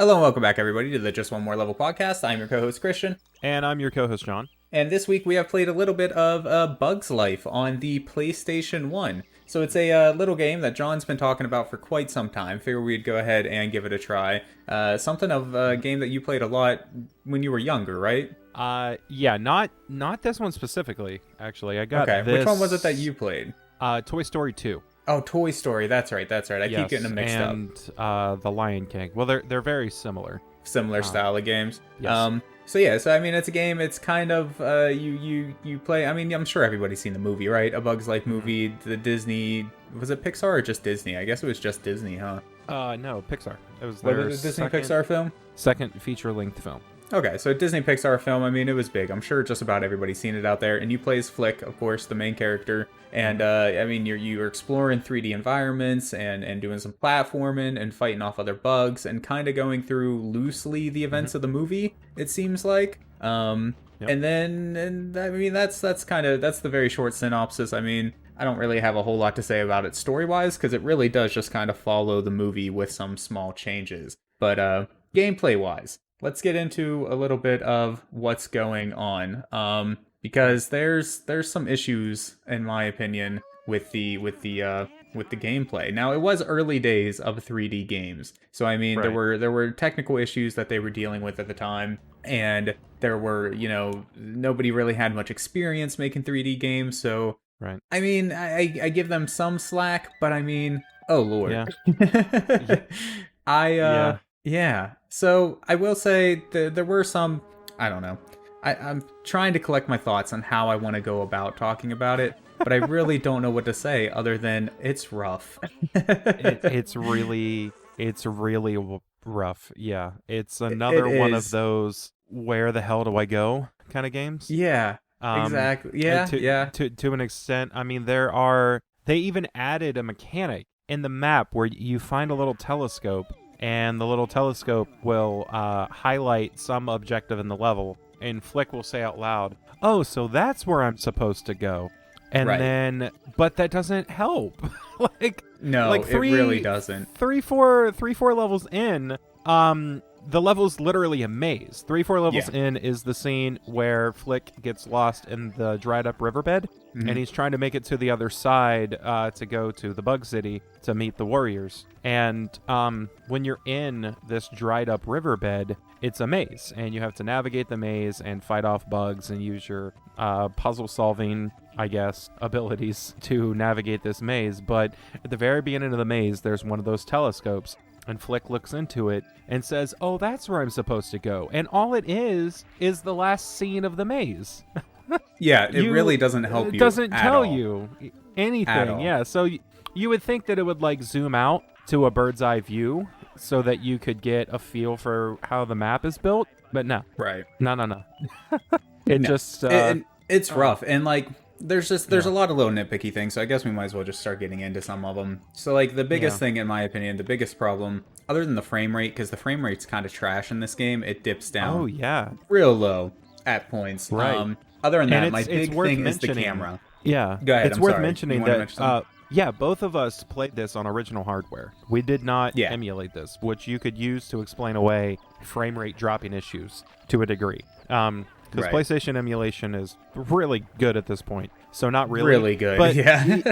Hello and welcome back, everybody, to the Just One More Level podcast. I'm your co-host, Christian. And I'm your co-host, John. And this week we have played a little bit of Bug's Life on the PlayStation 1. So it's a little game that John's been talking about for quite some time. Figure we'd go ahead and give it a try. Something of a game that you played a lot when you were younger, right? Yeah, not this one specifically, actually. I got Okay, this... which one was it that you played? Toy Story 2. Oh, Toy Story, that's right. I keep getting them mixed up. And The Lion King. Well, they're very similar. Similar style of games. Yes. So I mean, it's a game. It's kind of you play. I mean, I'm sure everybody's seen the movie, right? A Bug's Life movie. The Disney, was it Pixar or just Disney? I guess it was just Disney, huh? No, Pixar. It was Was their it a Disney Pixar film? second feature-length film. Okay, so Disney Pixar film. I mean, it was big. I'm sure just about everybody's seen it out there. And you play as Flick, of course, the main character. And I mean, you're exploring 3D environments and doing some platforming and fighting off other bugs and kind of going through loosely the events of the movie. It seems like. And I mean, that's the very short synopsis. I mean, I don't really have a whole lot to say about it story-wise because it really does just kind of follow the movie with some small changes. But gameplay-wise, let's get into a little bit of what's going on. Because there's some issues, in my opinion, with the gameplay. Now, it was early days of 3D games, so I mean, Right. there were technical issues that they were dealing with at the time, and there were, nobody really had much experience making 3D games. So, Right. I mean, I give them some slack, but I mean, oh lord, Yeah. yeah. So I will say there were some, I don't know. I'm trying to collect my thoughts on how I want to go about talking about it, but I really don't know what to say other than it's rough. It's really rough. Yeah, it's another one of those where the hell do I go kind of games. Yeah, exactly. Yeah, To an extent, I mean, they even added a mechanic in the map where you find a little telescope, and the little telescope will highlight some objective in the level, and Flick will say out loud, "Oh, so that's where I'm supposed to go." And then, but that doesn't help. It really doesn't. Three, four levels in, the level's literally a maze. 3-4 levels in is the scene where Flick gets lost in the dried up riverbed, and he's trying to make it to the other side to go to the Bug City to meet the warriors. And when you're in this dried up riverbed, it's a maze, and you have to navigate the maze and fight off bugs and use your puzzle solving, I guess, abilities to navigate this maze. But at the very beginning of the maze, there's one of those telescopes, and Flick looks into it and says, "Oh, that's where I'm supposed to go." And all it is the last scene of the maze. Yeah, it really doesn't help you. It doesn't tell all. you At anything. all. Yeah, so you would think that it would like zoom out to a bird's eye view so that you could get a feel for how the map is built, but no. Right. No. Just it's rough, and like there's a lot of little nitpicky things, so I guess we might as well just start getting into some of them. So like the biggest thing, in my opinion, the biggest problem, other than the frame rate, because the frame rate's kind of trash in this game, it dips down real low at points. Right. Other than that, and my big thing is the camera. Yeah. Go ahead, It's I'm worth sorry. mentioning You wanna that mention something? yeah, both of us played this on original hardware. We did not emulate this, which you could use to explain away frame rate dropping issues to a degree. Because PlayStation emulation is really good at this point. So not really good, but yeah.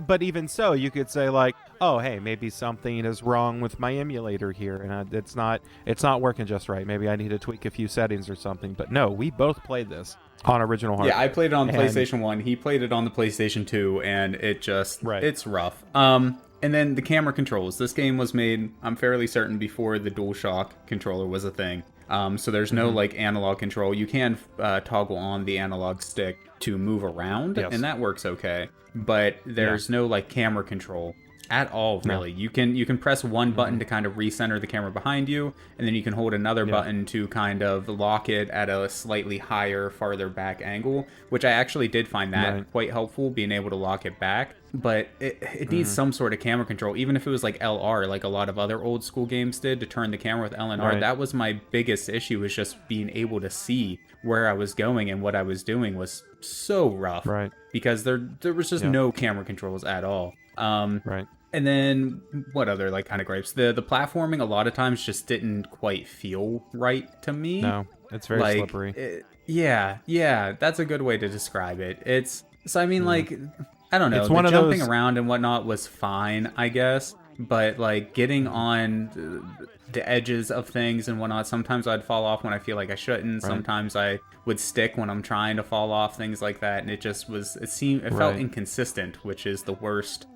but even so, you could say like, oh hey, maybe something is wrong with my emulator here, and it's not working just right. Maybe I need to tweak a few settings or something. But no, we both played this on original hardware. Yeah, I played it on PlayStation 1. He played it on the PlayStation 2, and it just it's rough. And then the camera controls. This game was made, I'm fairly certain, before the DualShock controller was a thing. So there's no like analog control. You can toggle on the analog stick to move around, and that works okay. But there's no like camera control at all, really. You can press one button to kind of recenter the camera behind you, and then you can hold another button to kind of lock it at a slightly higher, farther back angle, which I actually did find that quite helpful, being able to lock it back. But it needs some sort of camera control, even if it was like LR, like a lot of other old school games did, to turn the camera with L and R. That was my biggest issue, was just being able to see where I was going and what I was doing was so rough. Because there was just no camera controls at all. And then what other like kind of gripes? The platforming a lot of times just didn't quite feel right to me. No, it's very Like, slippery. yeah, that's a good way to describe it. It's so I mean like I don't know, It's the one of jumping those. around and whatnot was fine, I guess, but like getting on the edges of things and whatnot, sometimes I'd fall off when I feel like I shouldn't. Right. Sometimes I would stick when I'm trying to fall off, things like that, and it felt Right. inconsistent, which is the worst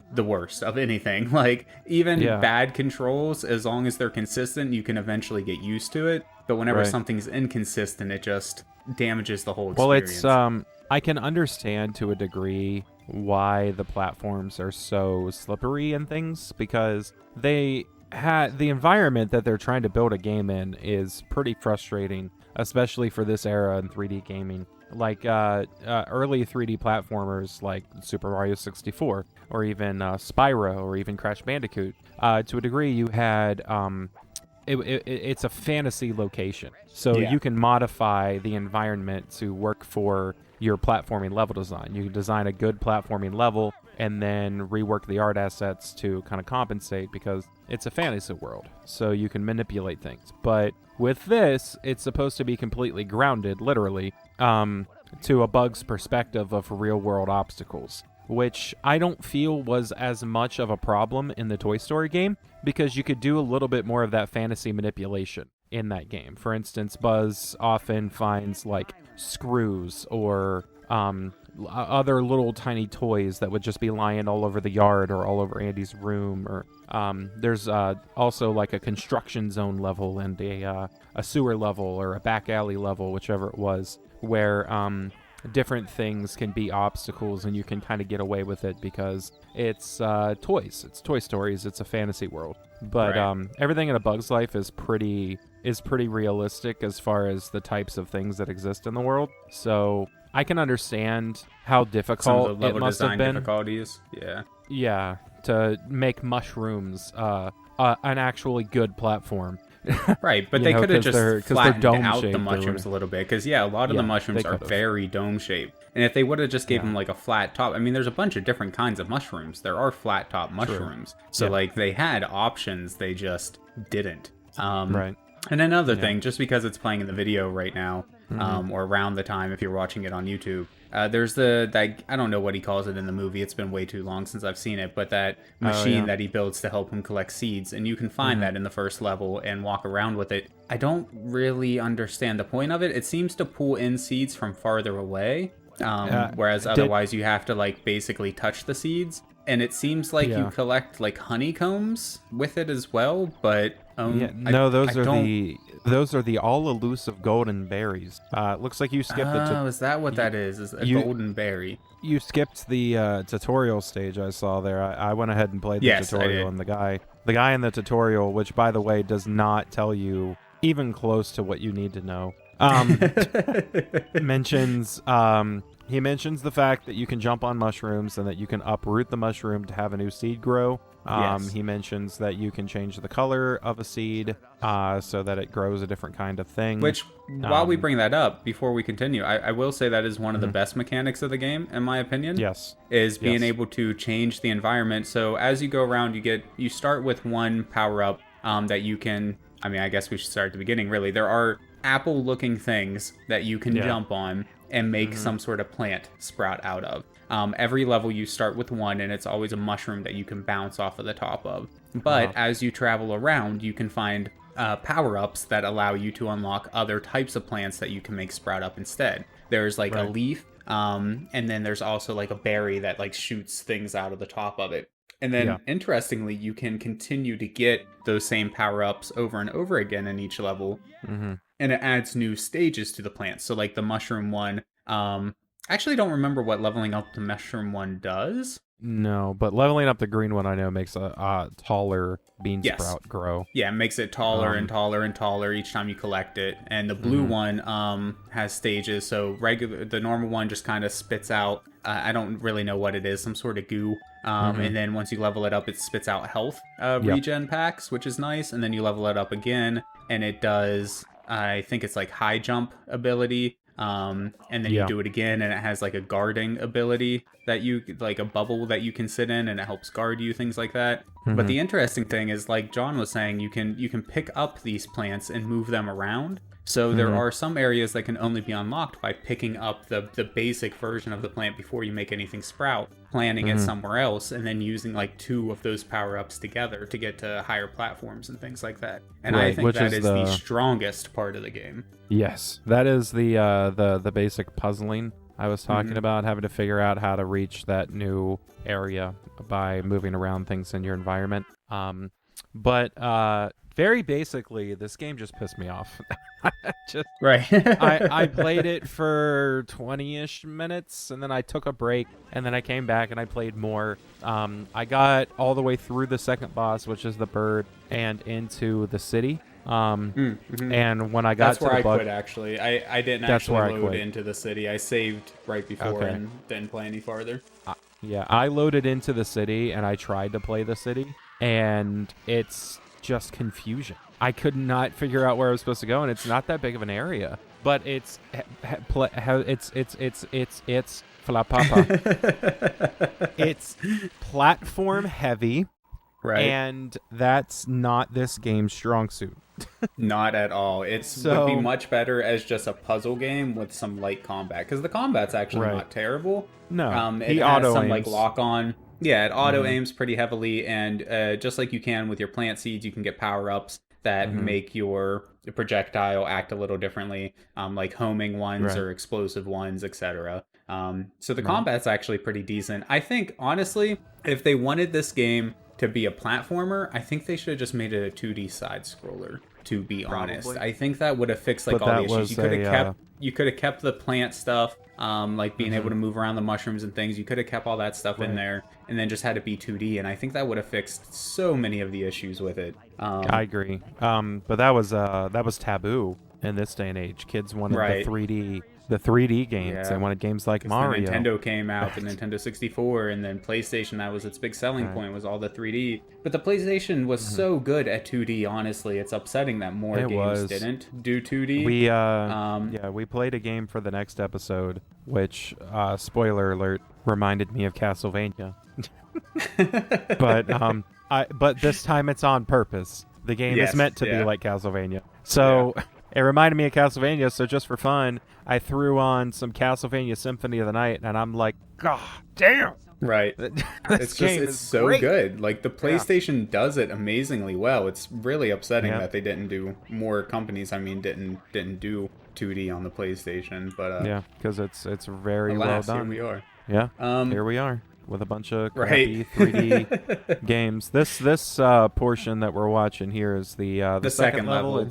of anything. Like even Yeah. bad controls, as long as they're consistent, you can eventually get used to it. But whenever Right. something's inconsistent, it just damages the whole Well, experience. it's I can understand to a degree why the platforms are so slippery and things, because the environment that they're trying to build a game in is pretty frustrating, especially for this era in 3D gaming. Like early 3D platformers like Super Mario 64 or even Spyro or even Crash Bandicoot. To a degree, you had it's a fantasy location, so Yeah. you can modify the environment to work for your platforming level design. You can design a good platforming level and then rework the art assets to kind of compensate, because it's a fantasy world, so you can manipulate things. But with this, it's supposed to be completely grounded, literally, to a bug's perspective of real world obstacles, which I don't feel was as much of a problem in the Toy Story game, because you could do a little bit more of that fantasy manipulation in that game. For instance, Buzz often finds like screws or other little tiny toys that would just be lying all over the yard or all over Andy's room. Or there's also like a construction zone level and a sewer level or a back alley level, whichever it was, where different things can be obstacles, and you can kind of get away with it because it's toys. It's Toy Stories. It's a fantasy world. But Right. Everything in A Bug's Life is pretty realistic as far as the types of things that exist in the world. So I can understand how Some difficult of the it level must have design been. difficulties. Yeah. Yeah, to make mushrooms an actually good platform. Right, but You they know, could have 'cause just they're flattened out the dome-shaped or mushrooms a little bit. Because, yeah, a lot of the Yeah, mushrooms they are could've. very dome shaped. And if they would have just gave Yeah. them like a flat top, I mean, there's a bunch of different kinds of mushrooms. There are flat top True. mushrooms. So, Yeah. like, they had options, they just didn't. Right. And another Yeah. thing, just because it's playing in the video right now, or around the time if you're watching it on YouTube, there's that I don't know what he calls it in the movie. It's been way too long since I've seen it, but that machine yeah. that he builds to help him collect seeds, and you can find that in the first level and walk around with it. I don't really understand the point of it. It seems to pull in seeds from farther away, whereas otherwise you have to like basically touch the seeds. And it seems like you Yeah. collect like honeycombs with it as well, but Yeah, no, I don't. those are the all elusive golden berries. Looks like you skipped Oh, is that what that is? Is a you- golden berry? you skipped the tutorial stage I saw there. I went ahead and played the Yes, I tutorial, did. and the guy in the tutorial, which by the way does not tell you even close to what you need to know, mentions he mentions the fact that you can jump on mushrooms and that you can uproot the mushroom to have a new seed grow. Yes. He mentions that you can change the color of a seed so that it grows a different kind of thing. Which, while we bring that up, before we continue, I will say that is one of the best mechanics of the game, in my opinion. Yes. Is being Yes. able to change the environment. So as you go around, you start with one power up that you can. I mean, I guess we should start at the beginning. Really, there are apple-looking things that you can jump on and make some sort of plant sprout out of. Every level you start with one, and it's always a mushroom that you can bounce off of the top of. But as you travel around, you can find power-ups that allow you to unlock other types of plants that you can make sprout up instead. There's like a leaf, and then there's also like a berry that like shoots things out of the top of it. And then, interestingly, you can continue to get those same power-ups over and over again in each level. And it adds new stages to the plants. So like the mushroom one, I actually don't remember what leveling up the mushroom one does. No, but leveling up the green one I know makes a taller bean sprout grow. Yeah, it makes it taller and taller and taller each time you collect it. And the blue one has stages. So the normal one just kind of spits out, I don't really know what it is, some sort of goo. And then once you level it up, it spits out health regen packs, which is nice. And then you level it up again, and it does, I think it's like high jump ability. And then you do it again, and it has like a guarding ability that you like, a bubble that you can sit in, and it helps guard you, things like that. But the interesting thing is, like John was saying, you can pick up these plants and move them around. So there are some areas that can only be unlocked by picking up the basic version of the plant before you make anything sprout, planting it somewhere else, and then using like 2 of those power-ups together to get to higher platforms and things like that. And I think that is the strongest part of the game. Yes, that is the basic puzzling I was talking about, having to figure out how to reach that new area by moving around things in your environment. But very basically, this game just pissed me off. I played it for 20-ish minutes, and then I took a break, and then I came back and I played more. I got all the way through the second boss, which is the bird, and into the city. And when I got to the I quit, actually. I didn't actually load into the city. I saved right before and didn't play any farther. I loaded into the city, and I tried to play the city, and it's just confusion. I could not figure out where I was supposed to go, and it's not that big of an area, but it's flapapa. It's platform heavy, right? And that's not this game's strong suit. Not at all. Would be much better as just a puzzle game with some light combat, because the combat's actually not terrible. No, it has some like lock on. Yeah, it auto aims pretty heavily, and just like you can with your plant seeds, you can get power-ups that make your projectile act a little differently, like homing ones or explosive ones, etc. So the combat's actually pretty decent. I think, honestly, if they wanted this game to be a platformer, I think they should have just made it a 2D side-scroller, to be honest. I think that would have fixed like all the issues. You could have kept the plant stuff, like being able to move around the mushrooms and things. You could have kept all that stuff in there, and then just had it be 2D, and I think that would have fixed so many of the issues with it. I agree. But that was taboo in this day and age. Kids wanted the 3D games. They wanted games like Mario. The Nintendo came out, the Nintendo 64, and then PlayStation, that was its big selling point, was all the 3D. But the PlayStation was so good at 2D, honestly. It's upsetting that more games didn't do 2D. We played a game for the next episode, which, spoiler alert, reminded me of Castlevania. But this time it's on purpose. The game is meant to be like Castlevania. So... It reminded me of Castlevania, so just for fun, I threw on some Castlevania Symphony of the Night, and I'm like, God damn! Right. It's so great. Good. Like, the PlayStation does it amazingly well. It's really upsetting that they didn't do more companies. I mean, didn't do 2D on the PlayStation, but because it's very well done. Here we are. Yeah. Here we are with a bunch of crappy 3D games. This portion that we're watching here is the second level.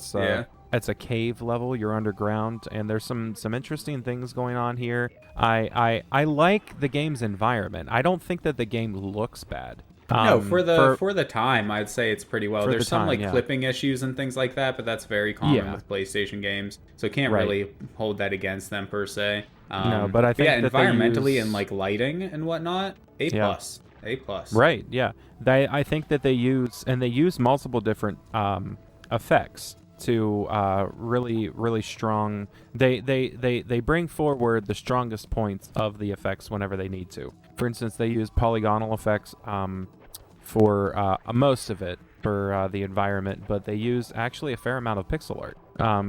It's a cave level. You're underground, and there's some interesting things going on here. I like the game's environment. I don't think that the game looks bad. No, for the time, I'd say it's pretty well. There's some clipping issues and things like that, but that's very common with PlayStation games, so can't really hold that against them per se. No, but I think that environmentally and like lighting and whatnot, A+. Right? Yeah, I think that they use multiple different effects to really strong. They bring forward the strongest points of the effects whenever they need to. For instance, they use polygonal effects for most of it for the environment, but they use actually a fair amount of pixel art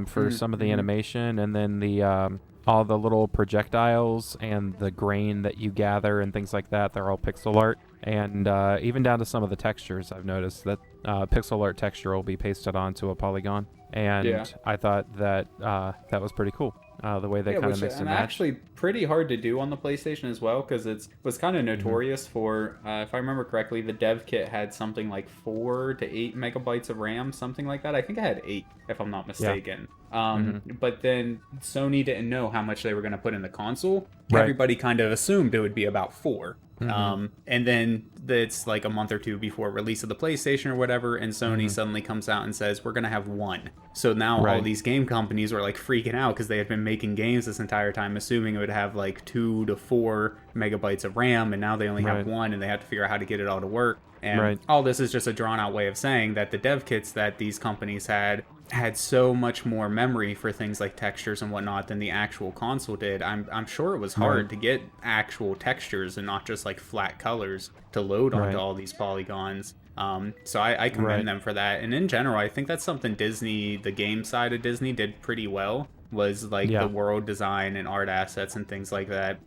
for some of the animation, and then the all the little projectiles and the grain that you gather and things like that, they're all pixel art. And even down to some of the textures, I've noticed that pixel art texture will be pasted onto a polygon. And I thought that that was pretty cool, the way they kind of mixed and matched. Actually pretty hard to do on the PlayStation as well, because it was kind of notorious for, if I remember correctly, the dev kit had something like 4 to 8 megabytes of RAM, something like that. I think I had 8, if I'm not mistaken. But then Sony didn't know how much they were going to put in the console. Everybody kind of assumed it would be about 4. And then it's like a month or two before release of the PlayStation or whatever, and Sony suddenly comes out and says, we're going to have 1. So now all these game companies were like freaking out because they had been making games this entire time assuming it would have like 2 to 4 megabytes of RAM, and now they only have 1, and they have to figure out how to get it all to work. And all this is just a drawn out way of saying that the dev kits that these companies had had so much more memory for things like textures and whatnot than the actual console did. I'm sure it was hard to get actual textures and not just like flat colors to load onto all these polygons. So I commend them for that. And in general, I think that's something Disney, the game side of Disney, did pretty well, was like the world design and art assets and things like that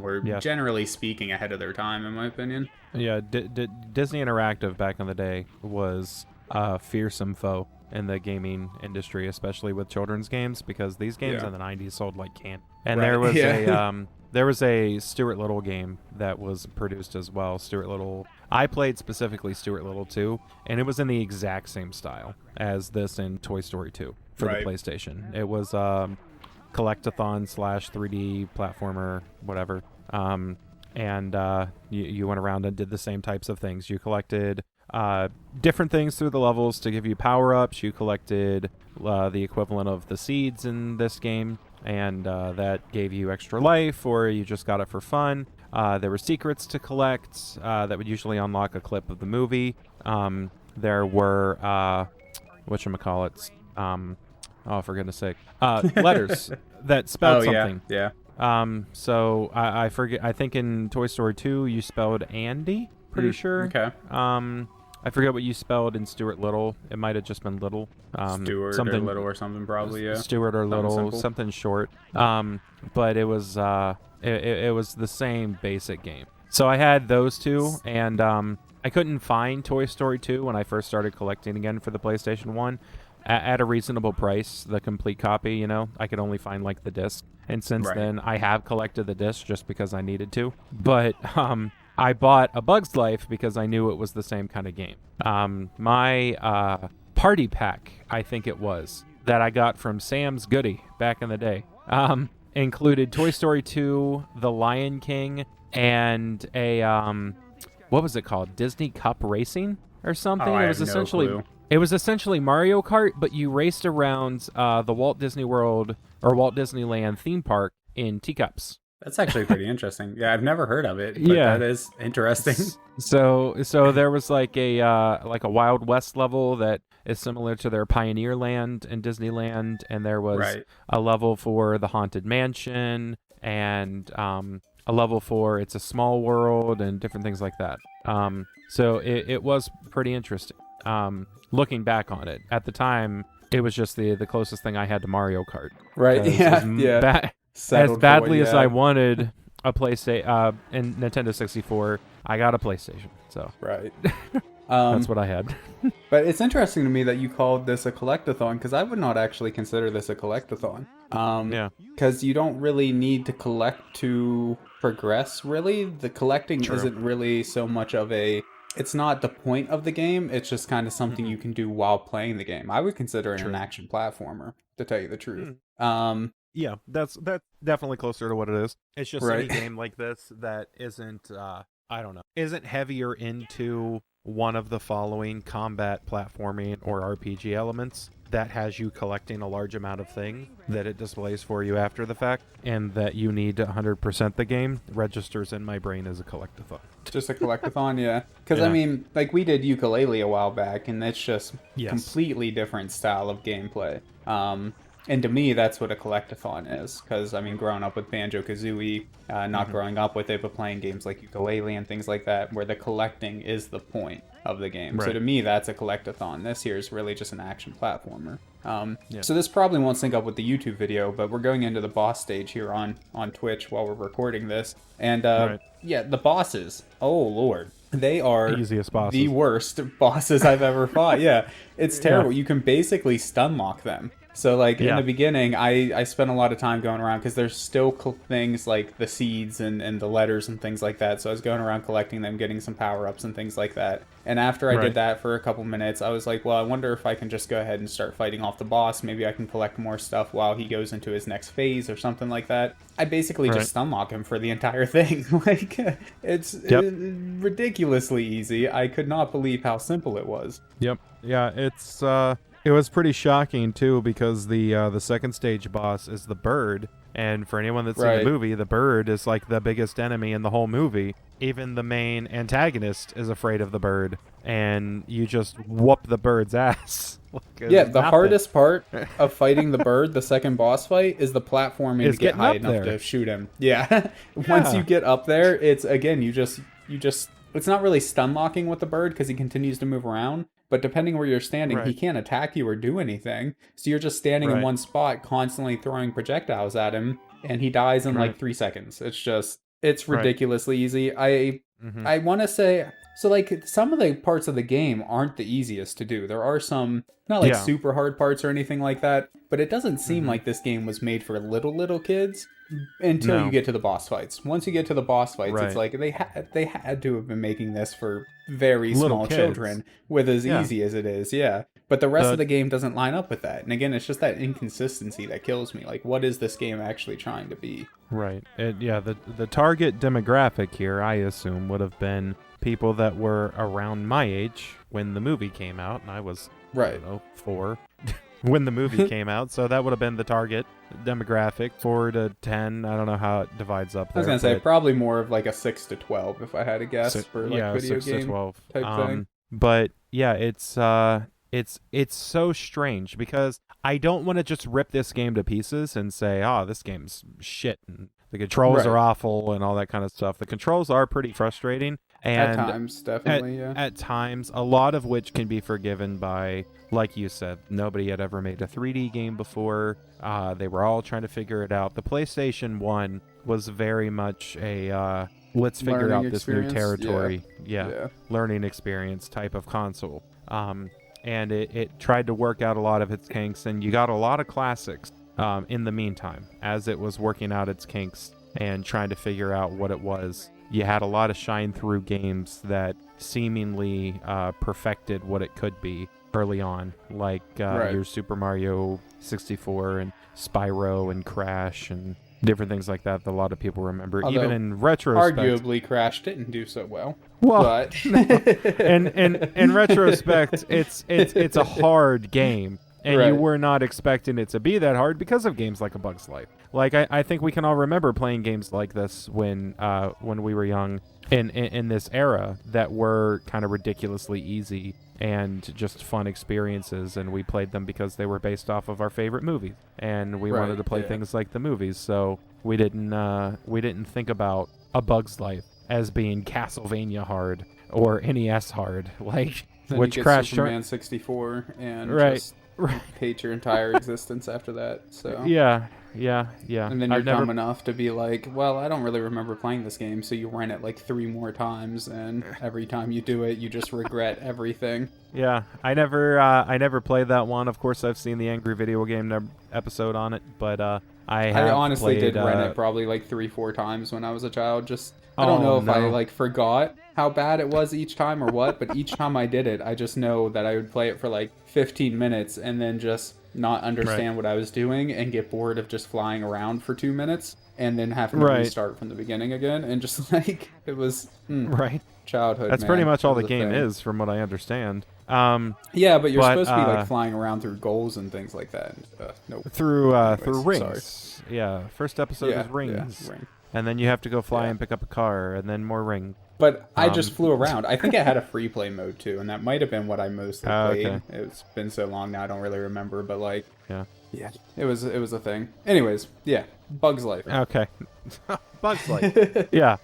were generally speaking ahead of their time, in my opinion. Yeah, Disney Interactive back in the day was a fearsome foe in the gaming industry, especially with children's games, because these games in the 90s sold like candy. And there was a Stuart Little game that was produced as well. Stuart Little. I played specifically Stuart Little 2, and it was in the exact same style as this in Toy Story 2 for the PlayStation. It was collectathon / 3D platformer, whatever. And you went around and did the same types of things. You collected different things through the levels to give you power-ups. You collected the equivalent of the seeds in this game, and that gave you extra life, or you just got it for fun. There were secrets to collect that would usually unlock a clip of the movie. There were whatchamacallits, oh, for goodness sake, letters that spelled something. So I forget. I think in Toy Story 2 you spelled Andy. Pretty sure. Okay. I forget what you spelled in Stuart Little. It might have just been Little. Stuart or Little or something, probably. Yeah. Stuart or Little, something short. But it was it was the same basic game. So I had those two, and I couldn't find Toy Story 2 when I first started collecting again for the PlayStation 1 at a reasonable price. The complete copy, you know, I could only find like the disc, and since then I have collected the disc just because I needed to. But I bought A Bug's Life because I knew it was the same kind of game. My party pack, I think it was, that I got from Sam's Goody back in the day, included Toy Story 2, The Lion King, and a, what was it called? Disney Cup Racing or something? It was essentially Mario Kart, but you raced around the Walt Disney World or Walt Disneyland theme park in teacups. That's actually pretty interesting. Yeah, I've never heard of it, but that is interesting. So there was like a Wild West level that is similar to their Pioneer Land in Disneyland, and there was a level for the Haunted Mansion, and a level for It's a Small World, and different things like that. So it was pretty interesting. Looking back on it, at the time, it was just the closest thing I had to Mario Kart. Right. Yeah. As badly as I wanted a PlayStation and Nintendo 64, I got a PlayStation. So that's what I had. But it's interesting to me that you called this a collectathon, because I would not actually consider this a collectathon. Because you don't really need to collect to progress. Really, the collecting isn't really so much of a. It's not the point of the game. It's just kind of something you can do while playing the game. I would consider it an action platformer, to tell you the truth. Yeah, that's definitely closer to what it is. It's just any game like this that isn't, isn't heavier into one of the following combat, platforming, or RPG elements that has you collecting a large amount of things that it displays for you after the fact, and that you need to 100% the game, registers in my brain as a collectathon. Just a collectathon, yeah. Because, I mean, like, we did Yooka-Laylee a while back, and it's just completely different style of gameplay. And to me, that's what a collectathon is. Because, I mean, growing up with Banjo-Kazooie, not growing up with it, but playing games like Yooka-Laylee and things like that, where the collecting is the point of the game. So to me, that's a collectathon. This here is really just an action platformer. So this probably won't sync up with the YouTube video, but we're going into the boss stage here on Twitch while we're recording this. And, yeah, the bosses. Oh, Lord. They are the worst bosses I've ever fought. Yeah, it's terrible. You can basically stun lock them. So, like, in the beginning, I spent a lot of time going around, because there's still things like the seeds and the letters and things like that. So I was going around collecting them, getting some power-ups and things like that. And after I did that for a couple minutes, I was like, well, I wonder if I can just go ahead and start fighting off the boss. Maybe I can collect more stuff while he goes into his next phase or something like that. I basically just stun lock him for the entire thing. Like, it's ridiculously easy. I could not believe how simple it was. Yep. Yeah, it was pretty shocking too, because the second stage boss is the bird, And for anyone that's seen the movie, the bird is like the biggest enemy in the whole movie. Even the main antagonist is afraid of the bird, and you just whoop the bird's ass. Yeah, the hardest part of fighting the bird, the second boss fight, is the platforming to get high enough to shoot him. Yeah. Once you get up there, it's, again, you just, it's not really stun locking with the bird because he continues to move around. But depending where you're standing, he can't attack you or do anything. So you're just standing in one spot, constantly throwing projectiles at him, and he dies in like 3 seconds. It's just, it's ridiculously easy. I want to say, so like some of the parts of the game aren't the easiest to do. There are some, not like super hard parts or anything like that, but it doesn't seem like this game was made for little kids until you get to the boss fights. Once you get to the boss fights, it's like they had to have been making this for very small children with as easy as it is. Yeah. But the rest of the game doesn't line up with that. And again, it's just that inconsistency that kills me. Like, what is this game actually trying to be? Right. The target demographic here, I assume, would have been people that were around my age when the movie came out. And I was, I don't know, 4 when the movie came out. So that would have been the target demographic, 4 to 10. I don't know how it divides up there. I was going to say probably more of like a 6 to 12 if I had to guess for like video 6 game to 12 type thing. But yeah, it's so strange because I don't want to just rip this game to pieces and say, oh, this game's shit and the controls are awful and all that kind of stuff. The controls are pretty frustrating. And at times, definitely, At times, a lot of which can be forgiven by, like you said, nobody had ever made a 3D game before. They were all trying to figure it out. The PlayStation 1 was very much a let's figure out this new territory. Learning experience type of console. And it tried to work out a lot of its kinks, and you got a lot of classics in the meantime, as it was working out its kinks and trying to figure out what it was. You had a lot of shine-through games that seemingly perfected what it could be early on, like your Super Mario 64 and Spyro and Crash and different things like that a lot of people remember. Although, even in retrospect, arguably Crash didn't do so well. But in retrospect, it's a hard game, and you were not expecting it to be that hard because of games like A Bug's Life. Like I think we can all remember playing games like this when we were young in this era that were kind of ridiculously easy and just fun experiences, and we played them because they were based off of our favorite movies, and we wanted to play things like the movies. So we didn't think about A Bug's Life as being Castlevania hard or NES hard, like then which you get Crash Superman 64 and just hate your entire existence after that. So yeah. And then you're dumb enough to be like, well, I don't really remember playing this game, so you rent it like 3 more times, and every time you do it, you just regret everything. Yeah, I never played that one. Of course, I've seen the Angry Video Game episode on it, but I honestly did rent it probably like 3-4 times when I was a child. Just I don't know if I like forgot how bad it was each time or what, but each time I did it, I just know that I would play it for like 15 minutes and then just not understand what I was doing and get bored of just flying around for 2 minutes and then having to restart from the beginning again, and just like it was childhood. That's pretty much all the game is, from what I understand. Yeah, but you're supposed to be like flying around through goals and things like that. Nope. Through rings. Sorry. Yeah, first episode is rings. Yeah, ring. And then you have to go fly and pick up a car, and then more ring. But I just flew around. I think I had a free play mode too, and that might have been what I mostly played. Okay. It's been so long now, I don't really remember, but like, yeah, it was a thing. Anyways, Bug's Life. Okay, Bug's Life. Yeah.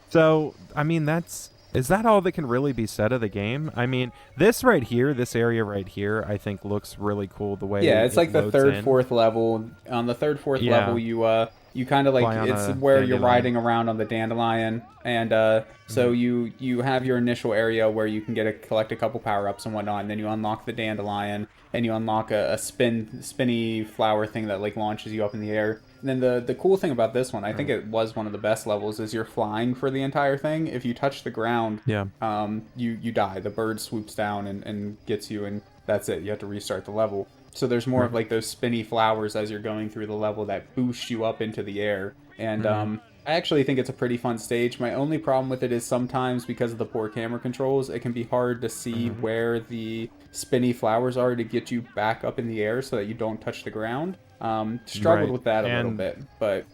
So I mean, is that all that can really be said of the game? I mean, this area right here, I think looks really cool the way. Yeah, it's like the third, fourth level. On the third, fourth level, you kind of like, it's where you're riding around on the dandelion, and so you have your initial area where you can collect a couple power-ups and whatnot, and then you unlock the dandelion, and you unlock a spinny flower thing that like launches you up in the air. And then the cool thing about this one, I think it was one of the best levels, is you're flying for the entire thing. If you touch the ground, you die. The bird swoops down and gets you, and that's it. You have to restart the level. So there's more of like those spinny flowers as you're going through the level that boost you up into the air. And I actually think it's a pretty fun stage. My only problem with it is sometimes, because of the poor camera controls, it can be hard to see where the spinny flowers are to get you back up in the air so that you don't touch the ground. Struggled with that a little bit, but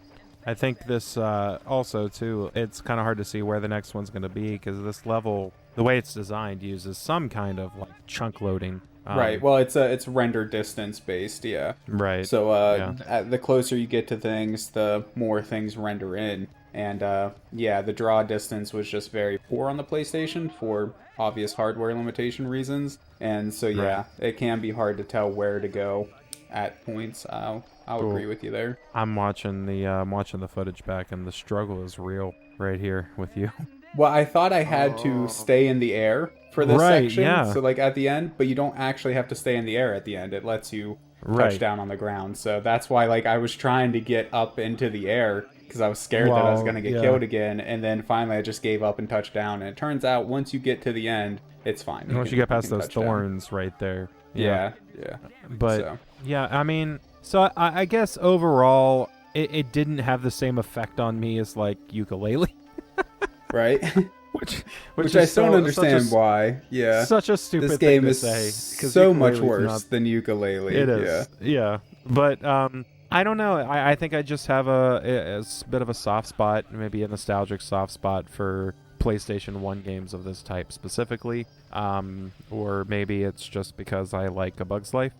I think this also too, it's kind of hard to see where the next one's going to be, because this level, the way it's designed, uses some kind of like chunk loading. Right. Well, it's render distance based, yeah. Right. So the closer you get to things, the more things render in. And the draw distance was just very poor on the PlayStation for obvious hardware limitation reasons. And so it can be hard to tell where to go at points. I'll agree with you there. I'm watching the footage back, and the struggle is real right here with you. Well, I thought I had to stay in the air for this section. Yeah. So like at the end, but you don't actually have to stay in the air at the end. It lets you touch down on the ground. So that's why like I was trying to get up into the air because I was scared that I was going to get killed again. And then finally I just gave up and touched down. And it turns out once you get to the end, it's fine. Once you get past those thorns right there. Yeah. But I mean, so I guess overall it didn't have the same effect on me as like Yooka-Laylee. Which I don't understand why. Yeah. Such a stupid this game thing to is say. So much worse than Yooka-Laylee. It is. Yeah. But I don't know. I think I just have a bit of a soft spot, maybe a nostalgic soft spot for PlayStation 1 games of this type specifically. Or maybe it's just because I like A Bug's Life.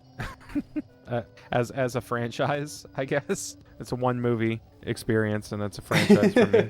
As a franchise, I guess. It's a one movie experience, and it's a franchise for me.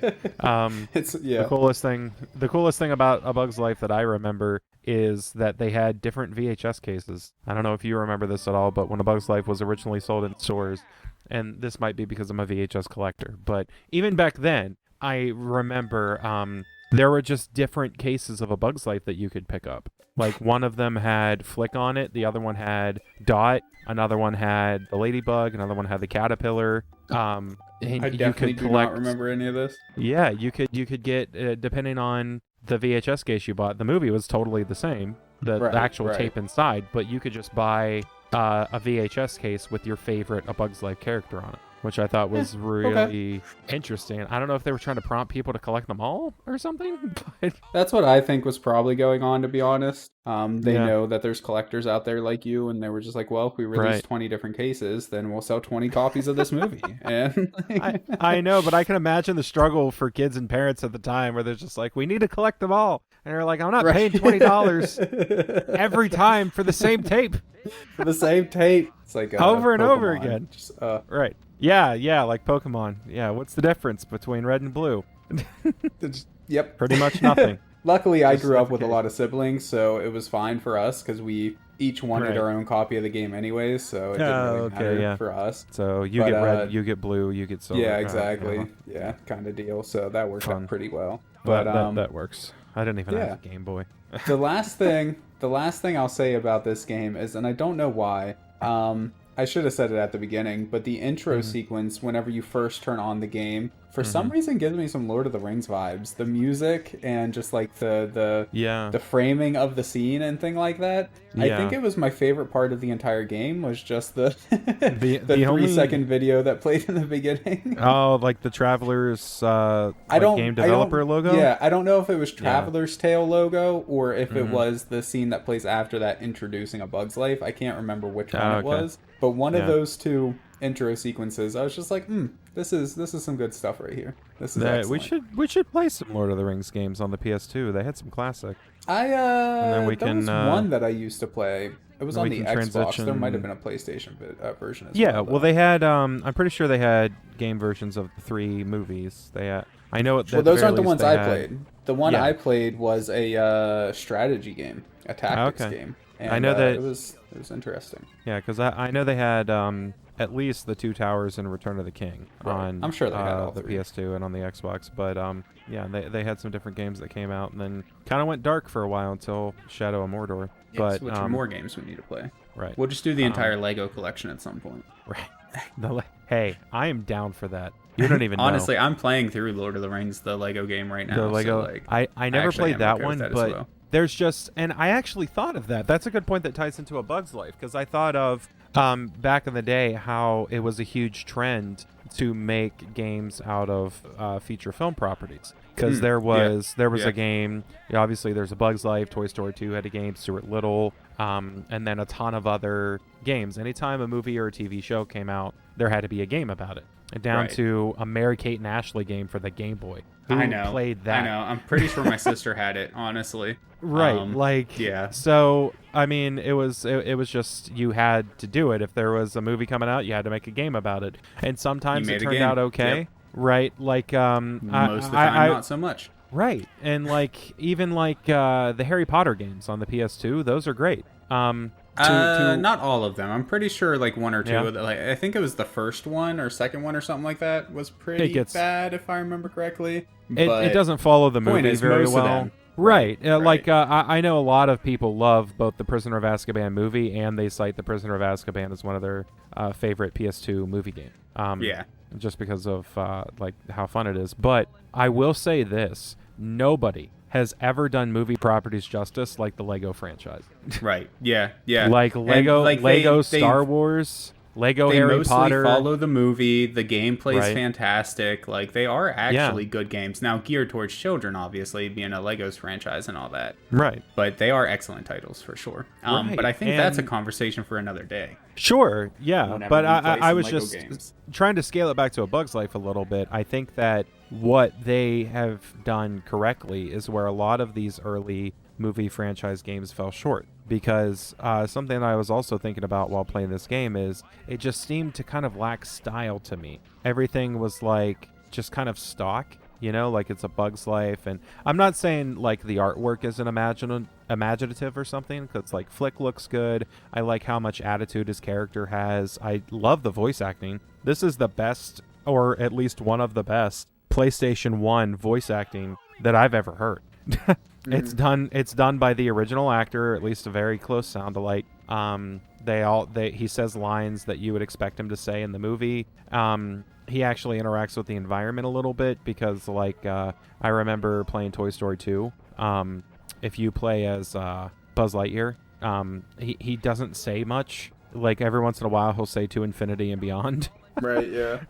The coolest thing about A Bug's Life that I remember is that they had different VHS cases. I don't know if you remember this at all, but when A Bug's Life was originally sold in stores, and this might be because I'm a VHS collector, but even back then, I remember there were just different cases of A Bug's Life that you could pick up. Like one of them had Flick on it, the other one had Dot, another one had the Ladybug, another one had the Caterpillar. And I definitely do not remember any of this. Yeah, you could get depending on the VHS case you bought. The movie was totally the same, the actual tape inside, but you could just buy a VHS case with your favorite A Bug's Life character on it, which I thought was really interesting. I don't know if they were trying to prompt people to collect them all or something. But that's what I think was probably going on, to be honest. They know that there's collectors out there like you, and they were just like, well, if we release 20 different cases, then we'll sell 20 copies of this movie. And I know, but I can imagine the struggle for kids and parents at the time where they're just like, we need to collect them all. And they're like, I'm not paying $20 every time for the same tape. For the same tape. It's like over and Pokemon. over again. Just, right. Yeah, like Pokemon. Yeah, what's the difference between red and blue? Yep. Pretty much nothing. Luckily, I grew up with a lot of siblings, so it was fine for us because we each wanted our own copy of the game anyways, so it didn't really matter for us. So you get red, you get blue, you get silver. Yeah, exactly. Yeah, kind of deal. So that worked out pretty well. But that works. I didn't even have a Game Boy. The last thing I'll say about this game is, and I don't know why, I should have said it at the beginning, but the intro sequence, whenever you first turn on the game, for some reason gives me some Lord of the Rings vibes. The music and just like the framing of the scene and thing like that. I think it was my favorite part of the entire game was just the the 3-second video that played in the beginning. Oh, like the Traveler's game developer logo? Yeah, I don't know if it was Traveler's Tale logo or if it was the scene that plays after that introducing A Bug's Life. I can't remember which one it was. But one of those two intro sequences, I was just like, this is some good stuff right here. This is excellent. We should play some Lord of the Rings games on the PS2. They had some classic. There was one that I used to play. It was on the Xbox. There might have been a PlayStation version as well. Yeah, well, they had. I'm pretty sure they had game versions of the 3 movies. They had. I know. Well, those aren't the ones I played. The one I played was a strategy game, a tactics game. And, I know that it was interesting. Yeah, because I know they had at least the 2 Towers and Return of the King on I'm sure they had all the 3. PS2 and on the Xbox. But they had some different games that came out and then kind of went dark for a while until Shadow of Mordor. But which are more games we need to play. Right. We'll just do the entire Lego collection at some point. Right. Hey, I am down for that. You don't even know. Honestly, I'm playing through Lord of the Rings, the Lego game right now. The Lego. So, I never played that one, but well. There's just, and I actually thought of that. That's a good point that ties into A Bug's Life, because I thought of back in the day how it was a huge trend to make games out of feature film properties. Because there was a game, obviously there's a Bug's Life, Toy Story 2 had a game, Stuart Little, and then a ton of other games. Anytime a movie or a TV show came out, there had to be a game about it. Down to a Mary-Kate and Ashley game for the Game Boy. Who played that? I know. I'm pretty sure my sister had it, honestly. Right. So, I mean, it was just, you had to do it. If there was a movie coming out, you had to make a game about it. And sometimes it turned out okay. Yep. Right. Like, most of the time, not so much. Right. And even the Harry Potter games on the PS2, those are great. Not all of them. I'm pretty sure one or two of them. I think it was the first one or second one or something like that was pretty bad, if I remember correctly. It doesn't follow the movie very well. Right. I know a lot of people love both the Prisoner of Azkaban movie, and they cite the Prisoner of Azkaban as one of their favorite PS2 movie games. Just because of how fun it is. But I will say this: nobody has ever done movie properties justice like the Lego franchise. Right. Yeah. Yeah. Lego Star Wars. Lego Harry Potter. They mostly follow the movie. The gameplay's fantastic. They are actually good games. Now, geared towards children, obviously, being a Legos franchise and all that. Right. But they are excellent titles, for sure. But I think that's a conversation for another day. Sure, yeah. But I was just trying to scale it back to A Bug's Life a little bit. I think that what they have done correctly is where a lot of these early movie franchise games fell short. Because something that I was also thinking about while playing this game is it just seemed to kind of lack style to me. Everything was just kind of stock, it's a Bug's Life. And I'm not saying the artwork isn't imaginative or something, because Flick looks good. I like how much attitude his character has. I love the voice acting. This is the best, or at least one of the best, PlayStation 1 voice acting that I've ever heard. It's done by the original actor, or at least a very close sound alike. He says lines that you would expect him to say in the movie. He actually interacts with the environment a little bit, because I remember playing Toy Story 2. If you play as Buzz Lightyear, he doesn't say much. Every once in a while he'll say to infinity and beyond. Right, yeah.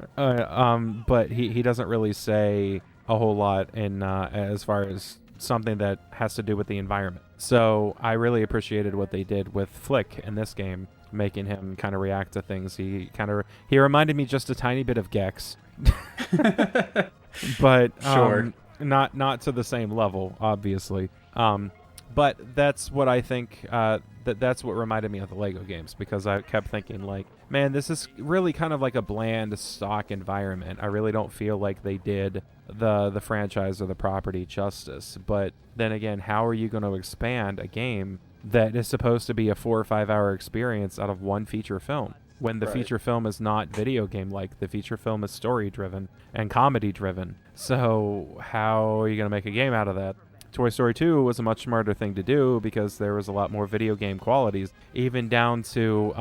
But he doesn't really say a whole lot in as far as something that has to do with the environment. So I really appreciated what they did with Flick in this game, making him kind of react to things. He reminded me just a tiny bit of Gex. But sure. Not to the same level, obviously. But that's what I think, that's what reminded me of the Lego games, because I kept thinking, man, this is really kind of like a bland stock environment. I really don't feel like they did the franchise or the property justice. But then again, how are you going to expand a game that is supposed to be a 4 or 5 hour experience out of one feature film, when the feature film is not video game like? The feature film is story driven and comedy driven. So how are you going to make a game out of that? Toy Story 2 was a much smarter thing to do, because there was a lot more video game qualities, even down to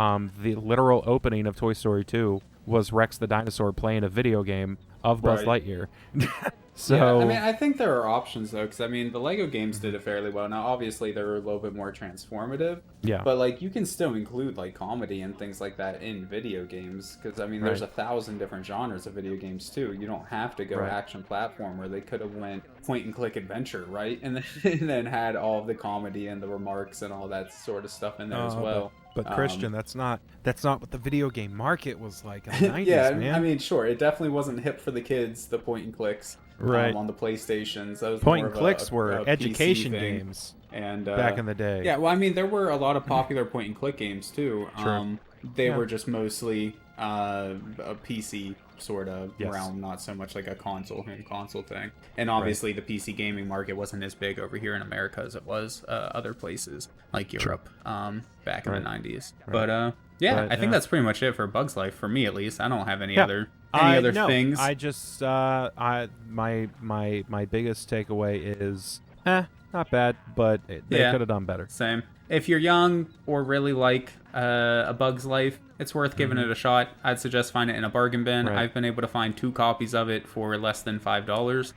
the literal opening of Toy Story 2 was Rex the dinosaur playing a video game of Buzz Lightyear. So I think there are options, though, because the Lego games did it fairly well. Now, obviously, they were a little bit more transformative. Yeah. But you can still include comedy and things like that in video games, because there's 1,000 different genres of video games too. You don't have to go action platform, where they could have went point and click adventure, right? And then had all of the comedy and the remarks and all that sort of stuff in there as well. But Christian, that's not what the video game market was like in the 90s, yeah, man. Sure, it definitely wasn't hip for the kids, the point and clicks. On the PlayStations. That was point and clicks were education games and back in the day. Yeah, well, there were a lot of popular point and click games too. Sure. They were just mostly a PC sort of realm, not so much like a home console thing. And obviously the PC gaming market wasn't as big over here in America as it was other places like Europe back in the 90s. But I think that's pretty much it for Bug's Life, for me at least. I don't have any other things. I just my biggest takeaway is not bad, but they could have done better. Same. If you're young or really like A Bug's Life, it's worth giving it a shot. I'd suggest find it in a bargain bin. I've been able to find 2 copies of it for less than $5.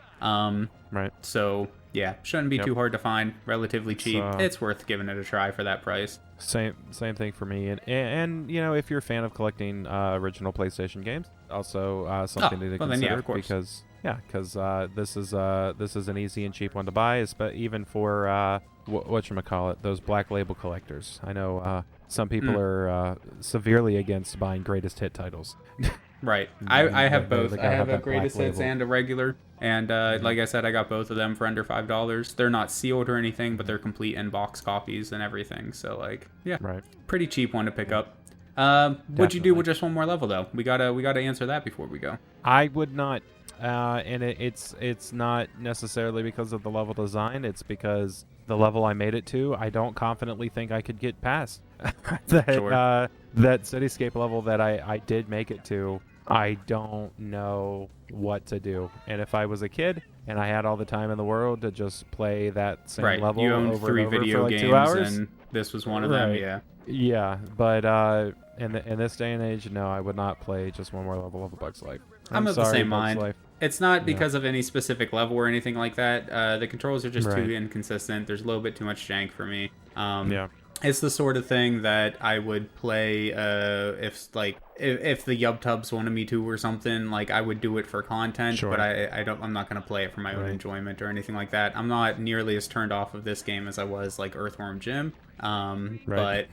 So yeah, shouldn't be too hard to find. Relatively cheap. It's worth giving it a try for that price. Same thing for me. And if you're a fan of collecting original PlayStation games, also something to well, consider, then, yeah, of course. because this is an easy and cheap one to buy, but even for whatchamacallit, those black label collectors. I know some people are severely against buying greatest hit titles. Right. I have both. I have a that greatest black hits label. and a regular. And like I said, I got both of them for under $5. They're not sealed or anything, but they're complete in-box copies and everything. So, like, yeah, Right. pretty cheap one to pick up. What'd you do with just one more level, though? We gotta answer that before we go. I would not, and it's not necessarily because of the level design. It's because the level I made it to, I don't confidently think I could get past. That cityscape level that I did make it to, I don't know what to do. And if I was a kid and I had all the time in the world to just play that same level You owned over 3 and over video for like games, 2 hours, and this was one of them. Yeah. Yeah, but in this day and age, no, I would not play just one more level of A Bug's Life. I'm of sorry, the same Bug's mind. Life. It's not because of any specific level or anything like that. The controls are just too Right. inconsistent. There's a little bit too much jank for me. Yeah. It's the sort of thing that I would play if the YubTubs wanted me to or something. Like, I would do it for content, Sure. but I'm not gonna play it for my own enjoyment or anything like that. I'm not nearly as turned off of this game as I was like Earthworm Jim. But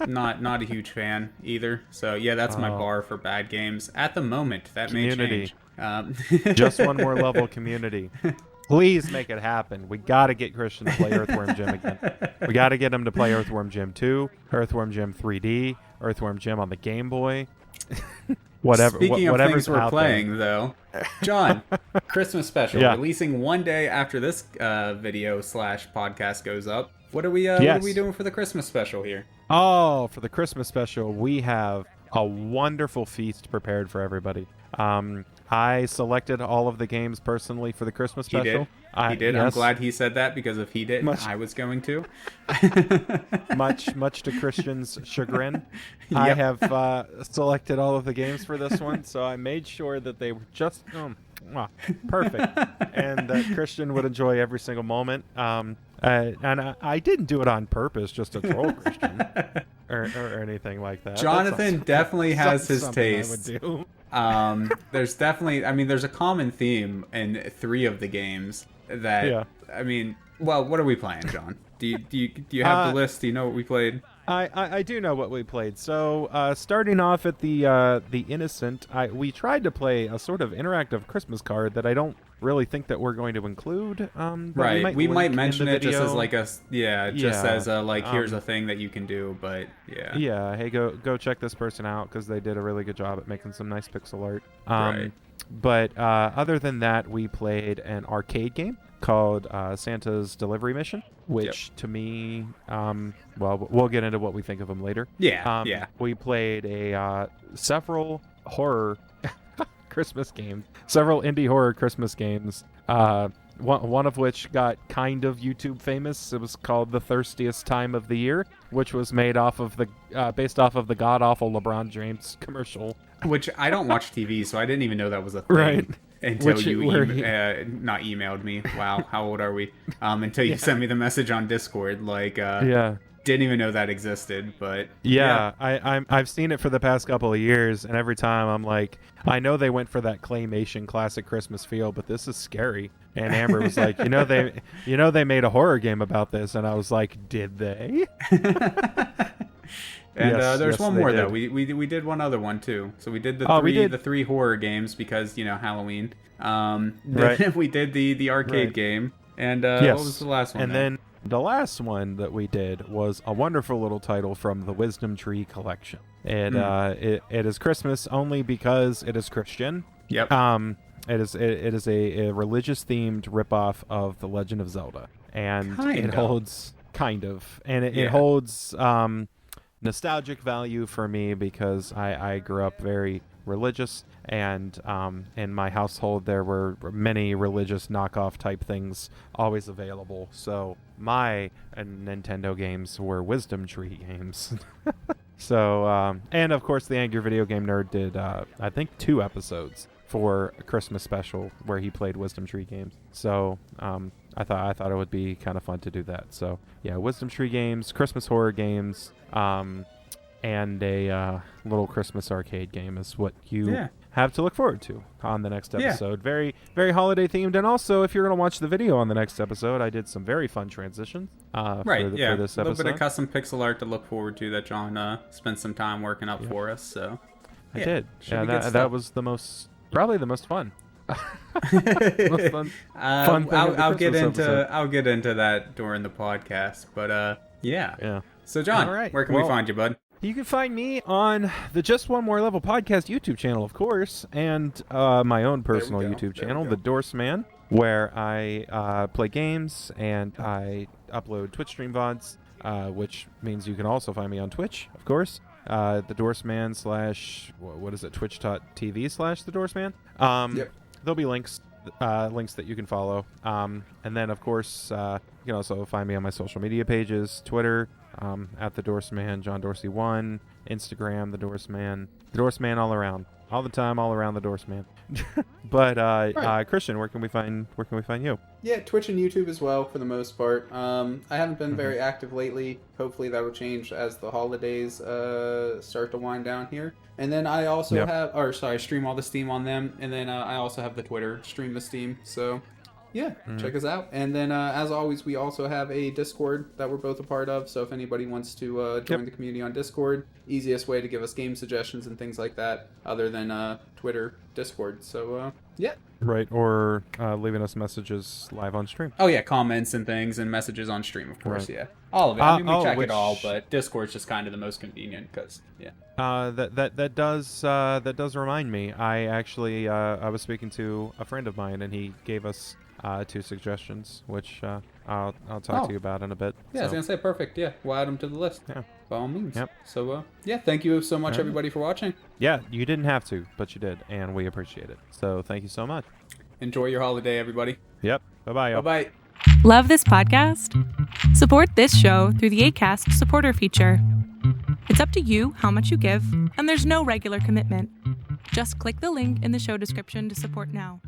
not a huge fan either. So yeah, that's my bar for bad games at the moment. That may change. Just one more level, Community. Please make it happen. We got to get Christian to play Earthworm Jim again. We got to get him to play Earthworm Jim 2, Earthworm Jim 3D, Earthworm Jim on the Game Boy. Speaking of things we're out playing, though, John, Christmas special Yeah. releasing one day after this video / podcast goes up. What are we doing for the Christmas special here? Oh, for the Christmas special, we have a wonderful feast prepared for everybody. I selected all of the games personally for the Christmas special. He did. Yes. I'm glad he said that, because if he didn't, I was going to. much to Christian's chagrin. I have selected all of the games for this one, so I made sure that they were just perfect, and that Christian would enjoy every single moment. And I didn't do it on purpose just to troll Christian or anything like that. Jonathan definitely has his taste. I would do. There's definitely, there's a common theme in 3 of the games that, well, what are we playing, John? Do you have the list? Do you know what we played? I do know what we played. So starting off at the Innocent, we tried to play a sort of interactive Christmas card that I don't really think that we're going to include. Right, we might mention it just as like as Yeah. here's a thing that you can do, but yeah. Yeah, hey, go check this person out because they did a really good job at making some nice pixel art. Right. But other than that, we played an arcade game called Santa's Delivery Mission, which to me, well, we'll get into what we think of them later. Yeah. We played several horror Christmas games, several indie horror Christmas games. One of which got kind of YouTube famous. It was called The Thirstiest Time of the Year, which was made based off of the god-awful LeBron James commercial. Which I don't watch TV, so I didn't even know that was a thing. Right. Until not emailed me. Wow, how old are we? Until you sent me the message on Discord, didn't even know that existed. But I've seen it for the past couple of years, and every time I'm like, I know they went for that claymation classic Christmas feel, but this is scary. And Amber was like, they made a horror game about this, and I was like, did they? And there's one more though. We did one other one too. So we did the three horror games because Halloween. Then we did the arcade game. And what was the last one? And then the last one that we did was a wonderful little title from the Wisdom Tree collection. And it is Christmas only because it is Christian. Yep. It is a religious themed ripoff of The Legend of Zelda, and it holds it holds nostalgic value for me because I grew up very religious, and in my household there were many religious knockoff type things always available. So my Nintendo games were Wisdom Tree games. So and of course the Angry Video Game Nerd did I think 2 episodes for a Christmas special where he played Wisdom Tree games. So I thought it would be kind of fun to do that. So yeah, Wisdom Tree games, Christmas horror games, and a little Christmas arcade game is what you have to look forward to on the next episode. Very, very holiday themed. And also, if you're going to watch the video on the next episode, I did some very fun transitions for this episode. A little bit of custom pixel art to look forward to that John spent some time working up for us. So I did. Yeah, that was probably the most fun. Most fun thing I'll get into that during the podcast. But yeah. So John, where can we find you, bud? You can find me on the Just One More Level podcast YouTube channel, of course, and my own personal YouTube channel, The Dorseman, where I play games and I upload Twitch stream VODs, which means you can also find me on Twitch, of course. The Dorseman / twitch.tv/The Dorseman. There'll be links that you can follow. And then, of course, you can also find me on my social media pages, Twitter, at The Dorseman, John Dorsey 1, Instagram, The Dorseman. The Dorseman all around. All the time, all around The Dorseman. But, Christian, where can we find you? Yeah, Twitch and YouTube as well, for the most part. I haven't been very active lately. Hopefully that will change as the holidays start to wind down here. And then I also stream all the Steam on them. And then I also have the Twitter, stream the Steam. So, yeah, check us out. And then, as always, we also have a Discord that we're both a part of. So if anybody wants to join the community on Discord, easiest way to give us game suggestions and things like that, other than Twitter, Discord. So, yeah. Right, or leaving us messages live on stream. Oh, yeah, comments and things and messages on stream, of course, yeah. All of it. I mean, we check it all, but Discord's just kind of the most convenient because, yeah. That does remind me. I actually I was speaking to a friend of mine, and he gave us 2 suggestions, which I'll talk to you about in a bit. Yeah, I was gonna say perfect. Yeah, we'll add them to the list. Yeah, by all means. Yep. So thank you so much, everybody, for watching. Yeah, you didn't have to, but you did, and we appreciate it. So thank you so much. Enjoy your holiday, everybody. Yep. Bye-bye. Bye bye. Love this podcast? Support this show through the Acast supporter feature. It's up to you how much you give, and there's no regular commitment. Just click the link in the show description to support now.